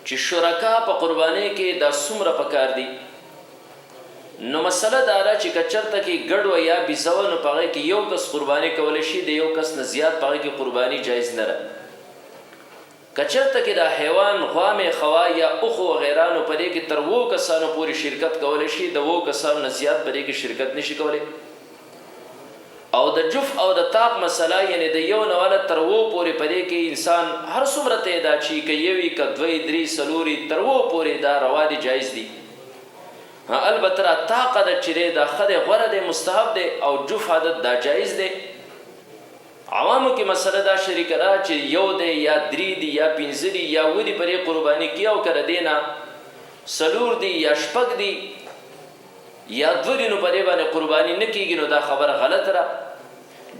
چې شرکا په قربانۍ کې دا څومره پکار دي. نو مسله دا ده چې کچرته کې ګډ و یا بیزو نو په هغې کې یو کس قرباني کولی شي، د یو کس نه زیات په هغې کې قرباني جایز نه ده. کچرته کې دا حیوان غوامې خوا یا اوخ وغیره نو په دې کې تر 2 کسانو پورې شرکت کولی شي، د 2 کسانو نه زیات په دې کې شرکت نشي کولی. او د جف او د طاق مسله یعنی د یو نه والا تر 2 پورې په دې کې انسان هر څومره تعداد شي، که یوي که 2 3 4 تر 2 پورې دا روا دي جایز دي. البته را طاقه د چې دی دا ښه دی غوره دی مستحب دی، او جف عادت دا جایز دی. عوامو کې مسله دا شریکه ده چې یو دی یا 3 دی یا 5 دی یا 7 دی په دې قرباني کې، او که د دې نه 4 دی یا 6 دی یا 2 دی نو په دې باندې قرباني نه کېږي، نو دا خبره غلطه ده.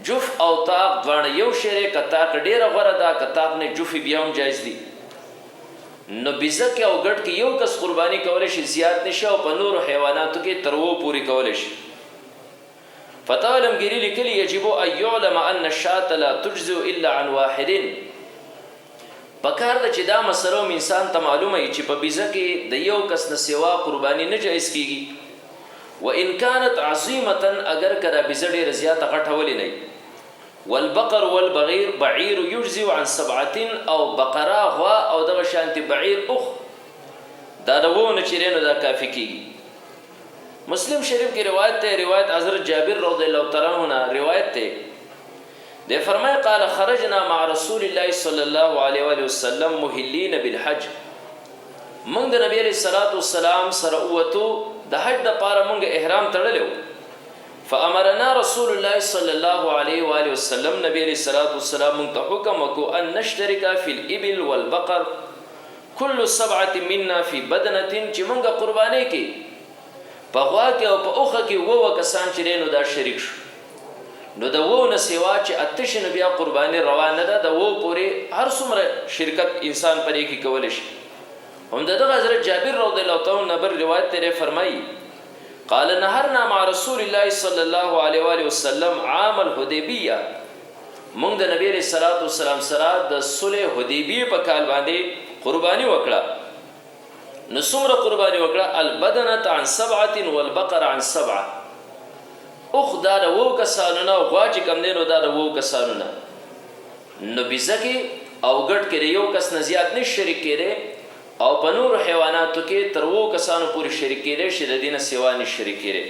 جف او طاق دواړه یو شی دی، که طاق ډېره غوره ده که طاق نه جفې بیا هم جایز دي. نو بیزه کې او ګډ کې یو کس قرباني کولی شي، زیات نشي، او په نورو حیواناتو کې تر 2 پورې کولی شي. فتاوی علمگیری لیکلی یجب ان یعلم ان الشاة لا تجزئ الا عن واحد. پکار ده چې دا مسله انسان ته معلومه وي چې په بیزه کې د یو کس نه سوا قرباني نه جایز کېږي. وان كانت عظیمه، اگر که دا بیزه ډېره زیاته غټه ولې نه وي. والبقر والبغیر بعیر یجزئ عن 7، او بقره غوا او دغه شانتې بعیر اوخ دا د 2 نه چې دی نو دا کافي کېږي. مسلم شریف کی روایت ہے، روایت حضرت جابر رضی اللہ تعالیٰ عنہ روایت ہے، دے فرمائے قال خرجنا مع رسول اللہ صلی اللہ علیہ وآلہ وسلم محلین بالحج. منگ دا نبی علیہ السلام سر اوتو دا حج دا پارا منگ احرام تڑلیو. فامرنا رسول اللہ صلی اللہ علیہ وآلہ وسلم، نبی علیہ السلام منگ تا حکم وکو ان نشترکا فی الابل والبقر کل 7 منا فی بدنة، چی منگا قربانے کی په غوا کې او په اوښه کې 2 کسان چې دی نو دا شریک شو. نو د 2 نه سوا چې 8 شي نو بیا قرباني روا نه ده، د 2 پورې هر څومره شرکت انسان پرې کې کولی شي. همدغه حضرت جابر رضی الله تعالی عنہ بر روایت تیرے فرمائی قال نهرنا مع رسول الله صلی الله علیه و آله وسلم عام الحدیبیه. موږ د نبی علیہ الصلوۃ والسلام سره د صلح حدیبیه په کال باندې قرباني وکړه. نو څومره قرباني وکړه؟ البدنة عن 7 والبقر عن 7. اوخ دا د 2 کسانو نه، غوا چې کوم دی نو دا د 2 کسانو نه. نو بیزه کې او ګډ کې د یو کس نه زیات نه شریک کېدی، او په نورو حیواناتو کې تر 2 کسانو پورې شریک کېدی شي، د دې نه سوا نه شریک کېدی.